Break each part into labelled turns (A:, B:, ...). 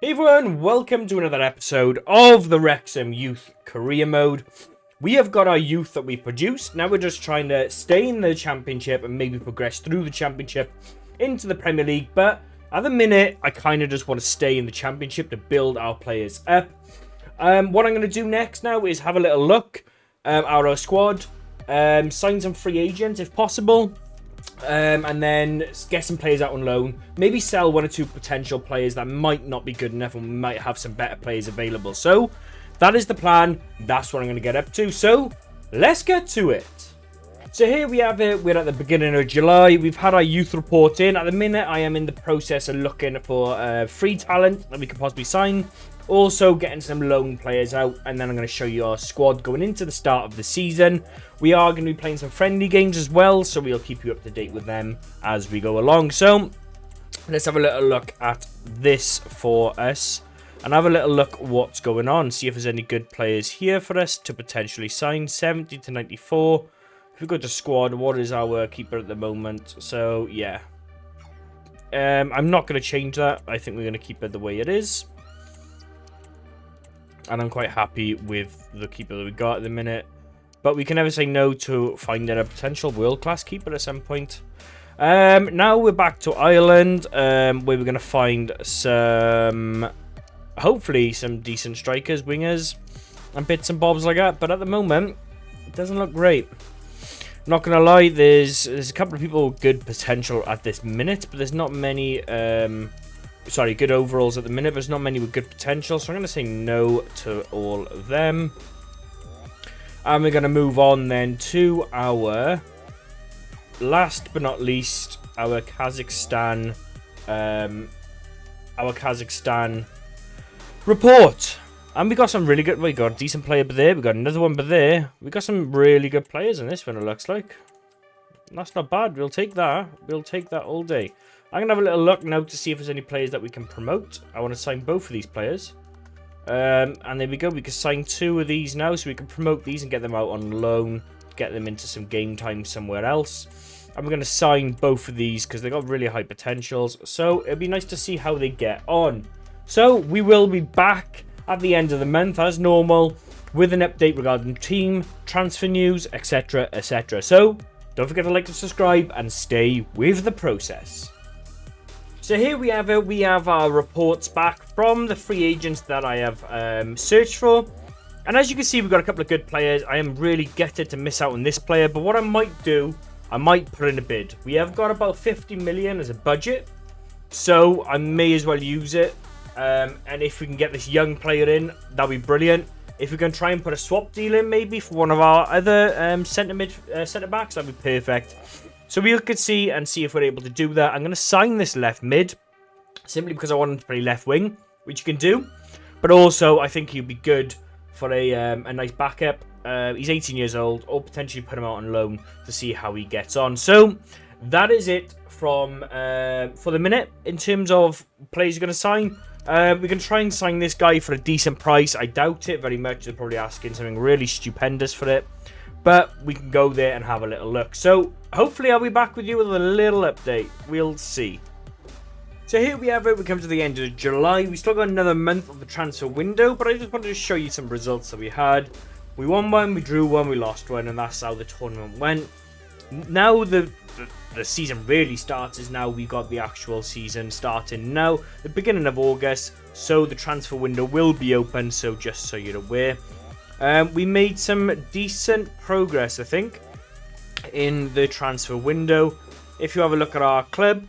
A: Hey everyone, welcome to another episode of the Wrexham Youth Career Mode. We have got our youth that we produced. Now we're just trying to stay in the Championship and maybe progress through the Championship into the Premier League. But at the minute, I kind of just want to stay in the Championship to build our players up. What I'm going to do next now is have a little look at our squad, sign some free agents if possible. And then get some players out on loan. Maybe sell one or two potential players that might not be good enough and might have some better players available. So that is the plan. That's what I'm going to get up to. So let's get to it. So here we have it. We're at the beginning of July. We've had our youth report in. At the minute, I am in the process of looking for free talent that we could possibly sign. Also getting some loan players out, and then I'm going to show you our squad going into the start of the season. We are going to be playing some friendly games as well, so we'll keep you up to date with them as we go along. So let's have a little look at this for us and have a little look what's going on. See if there's any good players here for us to potentially sign. 70 to 94. If we go to squad, what is our keeper at the moment? So yeah, I'm not going to change that. I think we're going to keep it the way it is. And I'm quite happy with the keeper that we got at the minute. But we can never say no to finding a potential world-class keeper at some point. Now we're back to Ireland, where we're going to find some, hopefully, some decent strikers, wingers, and bits and bobs like that. But at the moment, it doesn't look great. Not going to lie, there's a couple of people with good potential at this minute, but there's not many... good overalls at the minute, but there's not many with good potential, so I'm going to say no to all of them. And we're going to move on then to our last but not least, our Kazakhstan report. And we got some really good, we got a decent player there, we got another one there. We got some really good players in this one, it looks like. That's not bad, we'll take that all day. I'm going to have a little look now to see if there's any players that we can promote. I want to sign both of these players. And there we go. We can sign two of these now, so we can promote these and get them out on loan. Get them into some game time somewhere else. And we're going to sign both of these because they've got really high potentials. So it'll be nice to see how they get on. So we will be back at the end of the month as normal with an update regarding team, transfer news, etc, etc. So don't forget to like and subscribe and stay with the process. So here we have it. We have our reports back from the free agents that I have searched for. And as you can see, we've got a couple of good players. I am really gutted to miss out on this player. But what I might do, I might put in a bid. We have got about 50 million as a budget. So I may as well use it. And if we can get this young player in, that'll be brilliant. If we can try and put a swap deal in maybe for one of our other centre backs, that'd be perfect. So we could see if we're able to do that. I'm going to sign this left mid simply because I want him to play left wing, which you can do. But also, I think he'd be good for a nice backup. He's 18 years old, or potentially put him out on loan to see how he gets on. So that is it from for the minute in terms of players you're going to sign. We can try and sign this guy for a decent price. I doubt it very much. They're probably asking something really stupendous for it. But we can go there and have a little look. So hopefully I'll be back with you with a little update. We'll see. So here we have it. We come to the end of July. We still got another month of the transfer window. But I just wanted to show you some results that we had. We won one, we drew one, we lost one. And that's how the tournament went. Now the season really starts. Is now we got the actual season starting now. The beginning of August. So the transfer window will be open. So just so you're aware. We made some decent progress, I think, in the transfer window. If you have a look at our club,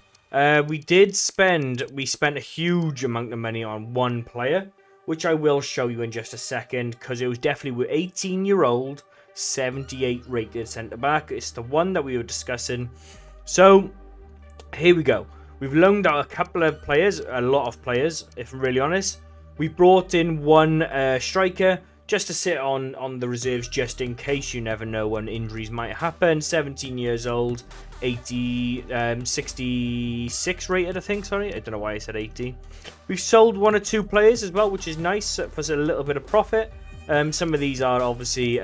A: we spent a huge amount of money on one player, which I will show you in just a second, because it was definitely with 18-year-old, 78 rated centre-back. It's the one that we were discussing. So, here we go. We've loaned out a couple of players, a lot of players, if I'm really honest. We brought in one striker, just to sit on the reserves just in case. You never know when injuries might happen. 17 years old, 66 rated, I think. Sorry, I don't know why I said 80. We've sold one or two players as well, which is nice for a little bit of profit. Some of these are obviously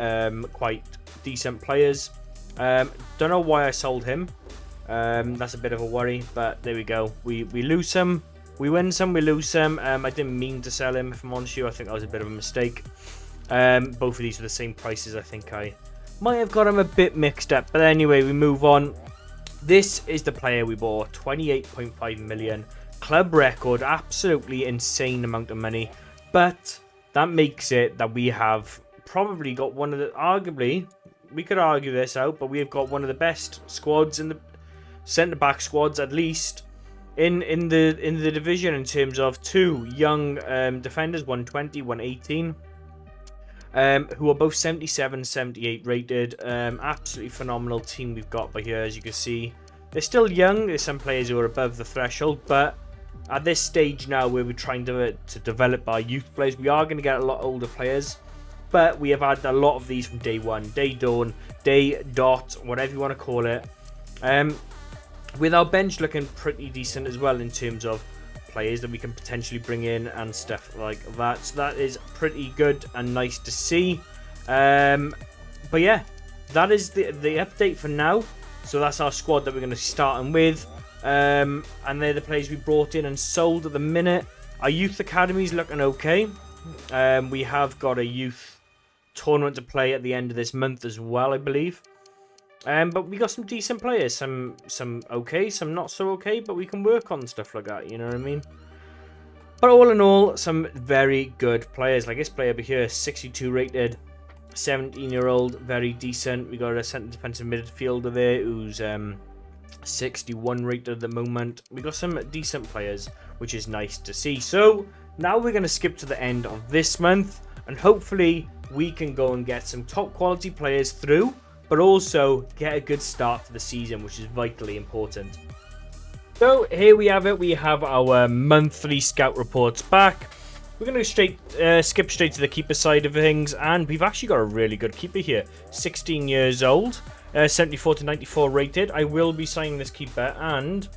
A: quite decent players. Don't know why I sold him. That's a bit of a worry, but there we go. We lose some. We win some, we lose some. I didn't mean to sell him, if I'm honest with you. I think that was a bit of a mistake. Both of these were the same prices. I think I might have got them a bit mixed up. But anyway, we move on. This is the player we bought. 28.5 million. Club record. Absolutely insane amount of money. But that makes it that we have probably got one of the... Arguably, we could argue this out, but we have got one of the best squads in the... centre-back squads, at least, in the division, in terms of two young defenders, 120, 118, who are both 77, 78 rated. Absolutely phenomenal team we've got by here, as you can see. They're still young. There's some players who are above the threshold, but at this stage now, where we're trying to develop our youth players, we are going to get a lot older players, but we have had a lot of these from day one, day dawn, day dot, whatever you want to call it. With our bench looking pretty decent as well in terms of players that we can potentially bring in and stuff like that. So that is pretty good and nice to see. But yeah, that is the update for now. So that's our squad that we're going to start with. And they're the players we brought in and sold at the minute. Our youth academy is looking okay. We have got a youth tournament to play at the end of this month as well, I believe. But we got some decent players, some okay, some not so okay, but we can work on stuff like that, you know what I mean? But all in all, some very good players. Like this player over here, 62 rated, 17-year-old, very decent. We got a centre defensive midfielder there who's 61 rated at the moment. We got some decent players, which is nice to see. So now we're going to skip to the end of this month, and hopefully we can go and get some top quality players through, but also get a good start to the season, which is vitally important. So here we have it. We have our monthly scout reports back. We're going to skip straight to the keeper side of things, and we've actually got a really good keeper here. 16 years old, 74 to 94 rated. I will be signing this keeper and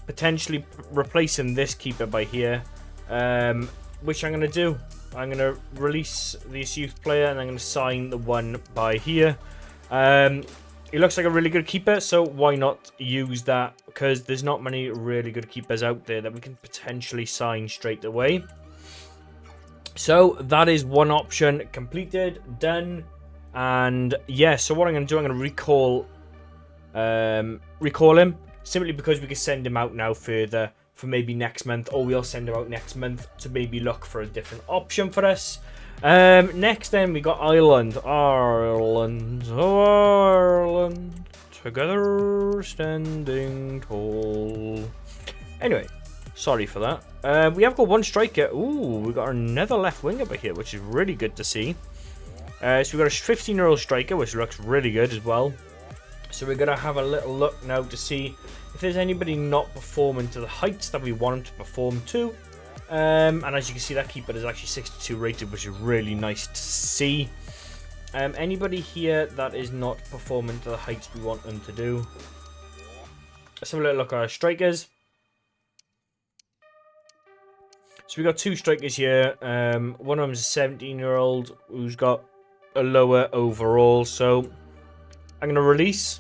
A: potentially replacing this keeper by here, which I'm going to do. I'm going to release this youth player, and I'm going to sign the one by here. He looks like a really good keeper, so why not use that? Because there's not many really good keepers out there that we can potentially sign straight away. So that is one option completed, done, and yeah. So what I'm going to do, I'm going to recall him simply because we can send him out now further for maybe next month, or we'll send him out next month to maybe look for a different option for us. Next then we got Ireland, together standing tall. Anyway, sorry for that. We have got one striker. Ooh, we got another left winger by here, which is really good to see. So we got a 15-year-old striker, which looks really good as well. So we're gonna have a little look now to see if there's anybody not performing to the heights that we want him to perform to. And as you can see, that keeper is actually 62 rated, which is really nice to see. Anybody here that is not performing to the heights we want them to do? Let's have a little look at our strikers. So we got two strikers here. One of them is a 17-year-old who's got a lower overall. So I'm going to release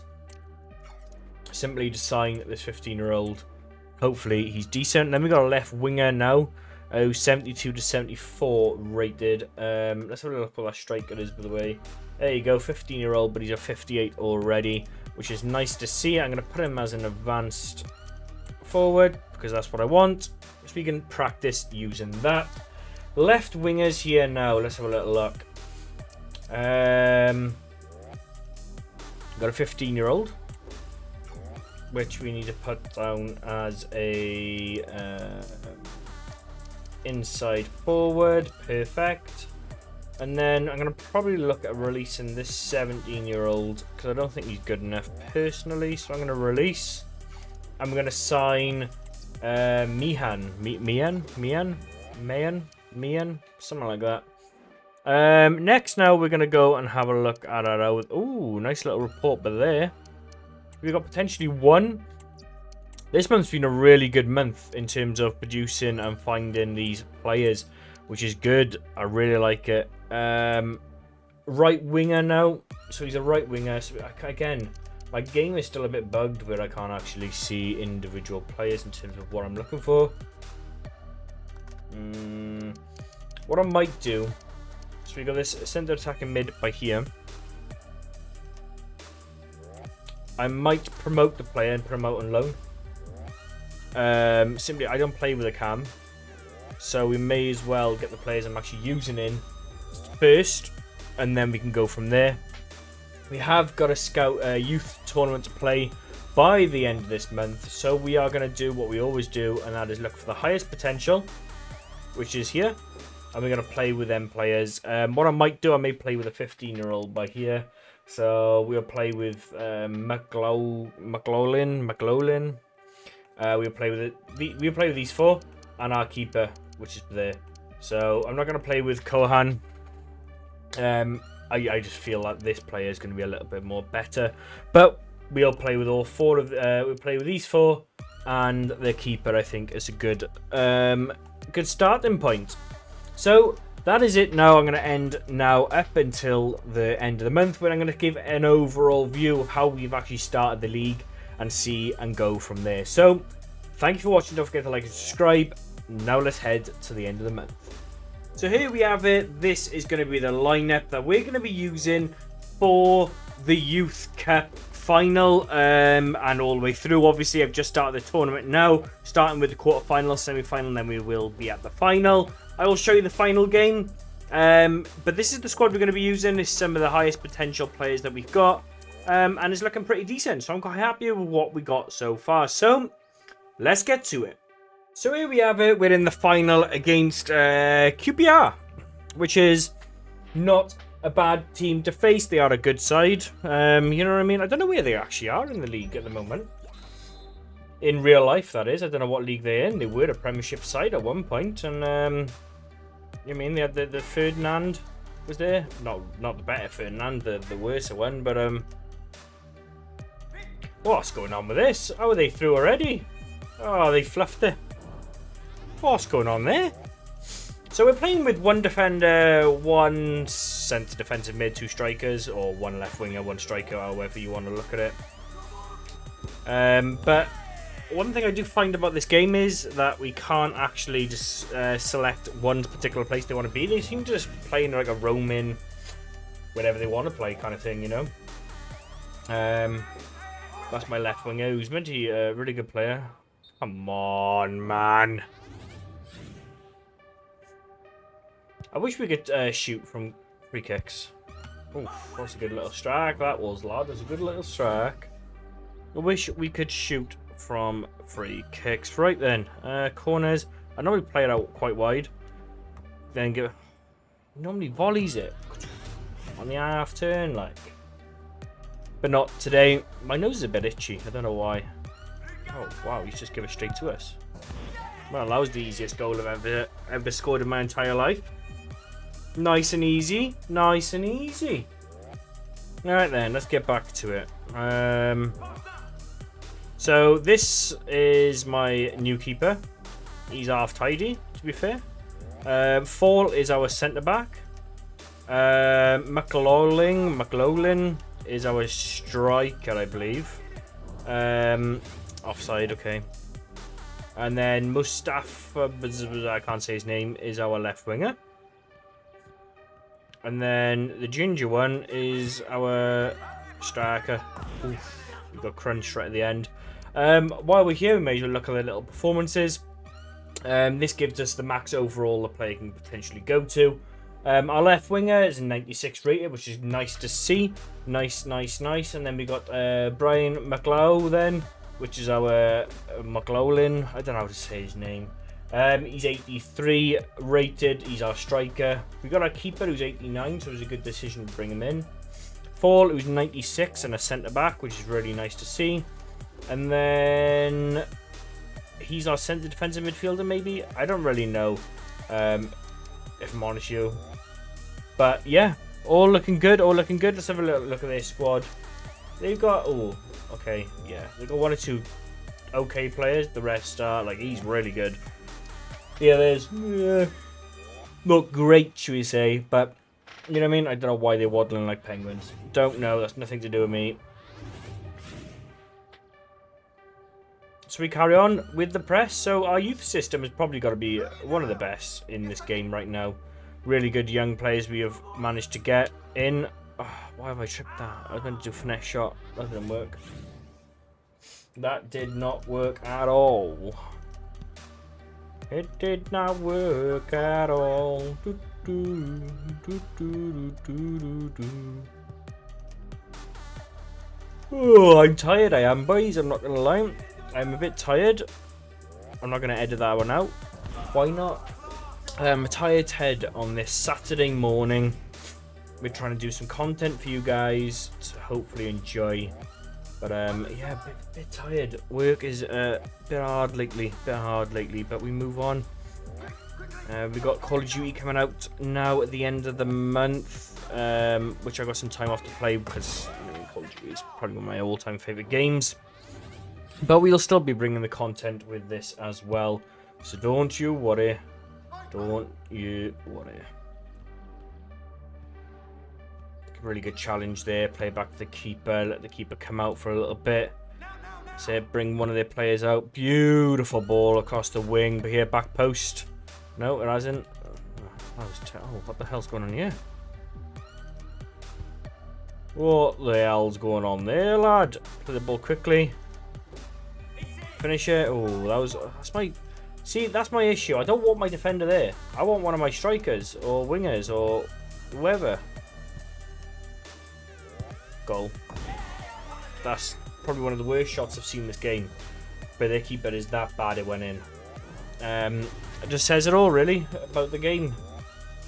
A: simply to sign this 15-year-old. Hopefully he's decent. Then we got a left winger now, 72 to 74 rated. Let's have a look what that striker is, by the way. There you go, 15-year-old, but he's a 58 already, which is nice to see. I'm going to put him as an advanced forward because that's what I want, so we can practice using that. Left wingers here now. Let's have a little look. Got a 15-year-old. Which we need to put down as a inside forward. Perfect. And then I'm going to probably look at releasing this 17-year-old because I don't think he's good enough personally. So I'm going to release. I'm going to sign Mian, something like that. Next now we're going to go and have a look at our... Ooh, nice little report by there. We've got potentially one. This month's been a really good month in terms of producing and finding these players, which is good. I really like it. Right winger now. So he's a right winger. So again, my game is still a bit bugged where I can't actually see individual players in terms of what I'm looking for. What I might do, so we got this centre attacking mid by here. I might promote the player and promote on loan. Simply, I don't play with a cam, so we may as well get the players I'm actually using in first, and then we can go from there. We have got a scout youth tournament to play by the end of this month, so we are going to do what we always do, and that is look for the highest potential, which is here, and we're going to play with them players. What I might do, I may play with a 15-year-old by here, so we'll play with McLaughlin. We'll play with these four and our keeper, which is there. So I'm not going to play with Kohan. I just feel like this player is going to be a little bit more better, but we'll play with all four of. We'll play with these four, and the keeper I think is a good starting point. So that is it. Now I'm going to end now up until the end of the month, where I'm going to give an overall view of how we've actually started the league and see and go from there. So thank you for watching. Don't forget to like and subscribe. Now let's head to the end of the month. So here we have it. This is going to be the lineup that we're going to be using for the Youth Cup final and all the way through. Obviously I've just started the tournament now, starting with the quarter-final, semi-final, and then we will be at the final. I will show you the final game, but this is the squad we're going to be using. This is some of the highest potential players that we've got. And it's looking pretty decent, so I'm quite happy with what we got so far. So, let's get to it. So here we have it. We're in the final against QPR, which is not a bad team to face. They are a good side. You know what I mean? I don't know where they actually are in the league at the moment. In real life, that is. I don't know what league they're in. They were a Premiership side at one point, and you mean they had the Ferdinand was there? Not the better Ferdinand, the worse one, but what's going on with this? How are they through already? Oh, they fluffed it. What's going on there? So we're playing with one defender, one centre defensive mid, two strikers, or one left winger, one striker, however you want to look at it. But one thing I do find about this game is that we can't actually just select one particular place they want to be. They seem to just play in like a roaming, whatever they want to play kind of thing, you know. That's my left winger, who's meant to be a really good player. Come on, man. I wish we could shoot from free kicks. Oof, that's a good little strike. That was, lad. That's a good little strike. I wish we could shoot from free kicks. Right then, corners. I normally play it out quite wide. Then give. Normally volleys it on the half turn, like. But not today. My nose is a bit itchy. I don't know why. Oh, wow. He's just give it straight to us. Well, that was the easiest goal I've ever scored in my entire life. Nice and easy. Nice and easy. Alright then, let's get back to it. So, this is my new keeper. He's half tidy, to be fair. Fall is our centre-back. McLaughlin is our striker, I believe. Offside, okay. And then Mustafa, I can't say his name, is our left winger. And then the ginger one is our striker. Oof, we got crunch right at the end. While we're here, we may as well look at the little performances. This gives us the max overall the player can potentially go to. Our left winger is a 96 rated, which is nice to see. Nice. And then we got Brian McLaughlin, which is our McLaughlin. I don't know how to say his name. He's 83 rated. He's our striker. We got our keeper, who's 89, so it was a good decision to bring him in. Fall, who's 96 and a centre back, which is really nice to see. And then he's our centre defensive midfielder, maybe. I don't really know, if I'm honest with you. But yeah, all looking good. Let's have a look at their squad. They've got okay, yeah, they've got one or two okay players. The rest are like, he's really good. The others, not great, should we say, but you know what I mean? I don't know why they're waddling like penguins. Don't know, that's nothing to do with me. So we carry on with the press. So our youth system has probably got to be one of the best in this game right now. Really good young players we have managed to get in. Oh, why have I tripped that? I was meant to do finesse shot. That didn't work. That did not work at all. It did not work at all. Oh, I'm tired, I am, boys. I'm not going to lie. I'm a bit tired. I'm not going to edit that one out. Why not? I'm a tired head on this Saturday morning. We're trying to do some content for you guys to hopefully enjoy. But yeah, a bit tired. Work is a bit hard lately. But we move on. We've got Call of Duty coming out now at the end of the month. Which I got some time off to play because Call of Duty is probably one of my all-time favourite games. But we'll still be bringing the content with this as well. So don't you worry. Don't you worry. Really good challenge there. Play back to the keeper. Let the keeper come out for a little bit. Say bring one of their players out. Beautiful ball across the wing. But here, back post. No, it hasn't. Oh, what the hell's going on here? What the hell's going on there, lad? Play the ball quickly. Finish it. Oh, that's my... See, that's my issue. I don't want my defender there. I want one of my strikers or wingers or whoever. Goal. That's probably one of the worst shots I've seen this game. But their keeper is that bad it went in. It just says it all, really, about the game.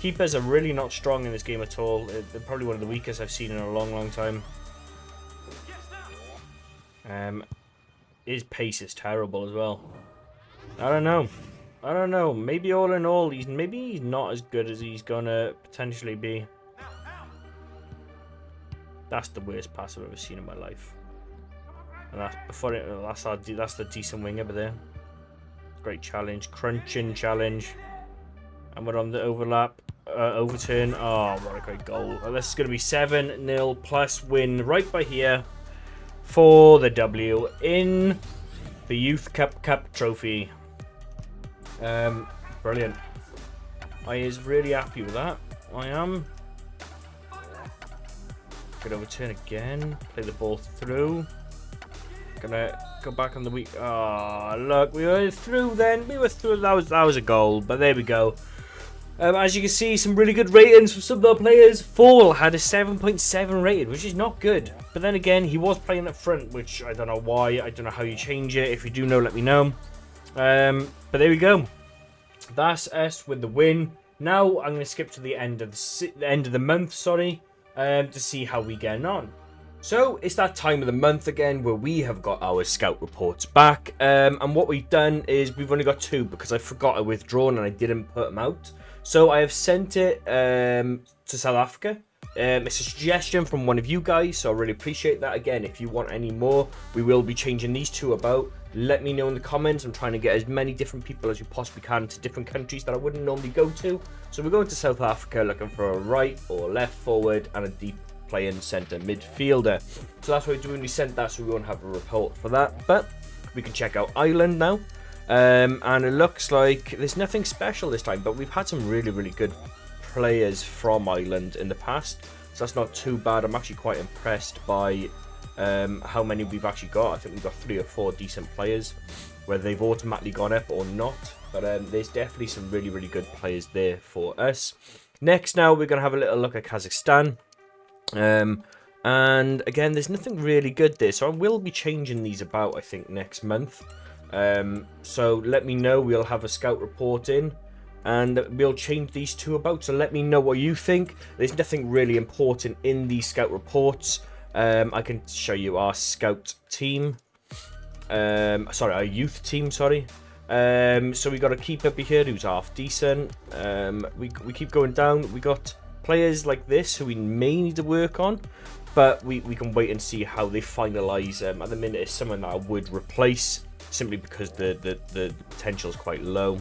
A: Keepers are really not strong in this game at all. They're probably one of the weakest I've seen in a long time. His pace is terrible as well. I don't know. Maybe all in all, he's not as good as he's gonna potentially be. That's the worst pass I've ever seen in my life. And that's the decent winger over there. Great challenge, crunching challenge. And we're on the overlap, overturn. Oh, what a great goal. Well, this is going to be 7-0 plus win right by here for the W in the Youth Cup trophy. Brilliant. I is really happy with that. I am. Good overturn again. Play the ball through. Gonna go back on the weak. Oh, look, we were through then. We were through. That was a goal, but there we go. As you can see, some really good ratings from some of the players. Fall had a 7.7 rated, which is not good. But then again, he was playing up front, which I don't know why. I don't know how you change it. If you do know, let me know. But there we go. That's us with the win. Now I'm going to skip to the end of the month. Sorry. To see how we get on. So it's that time of the month again where we have got our scout reports back, and what we've done is we've only got 2 because I forgot I withdrawn and I didn't put them out. So I have sent it to South Africa. It's a suggestion from one of you guys, so I really appreciate that. Again, if you want any more, we will be changing these 2 about. Let me know in the comments. I'm trying to get as many different people as we possibly can to different countries that I wouldn't normally go to. So we're going to South Africa looking for a right or left forward and a deep playing centre midfielder. So that's what we're doing. We sent that, so we won't have a report for that. But we can check out Ireland now. And it looks like there's nothing special this time, but we've had some really good players from Ireland in the past. So that's not too bad. I'm actually quite impressed by how many we've actually got. I think we've got 3 or 4 decent players, whether they've automatically gone up or not. But there's definitely some really good players there for us. Next, now we're going to have a little look at Kazakhstan. And again, there's nothing really good there, so I will be changing these about, I think, next month. So let me know. We'll have a scout report in, and we'll change these 2 about. So let me know what you think. There's nothing really important in these scout reports. I can show you our scout team. Sorry, our youth team. Sorry. So we got a keeper here who's half decent. We keep going down. We got players like this who we may need to work on, but we can wait and see how they finalise. At the minute, it's someone that I would replace simply because the potential is quite low.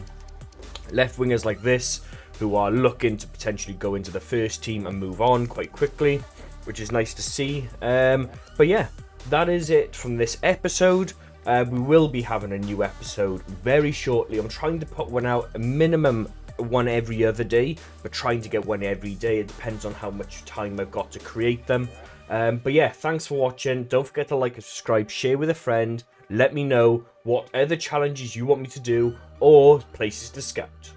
A: Left wingers like this who are looking to potentially go into the first team and move on quite quickly, which is nice to see. But yeah, that is it from this episode. We will be having a new episode very shortly. I'm trying to put one out, a minimum one every other day, but trying to get one every day. It depends on how much time I've got to create them. But yeah, thanks for watching. Don't forget to like and subscribe, share with a friend. Let me know what other challenges you want me to do or places to scout.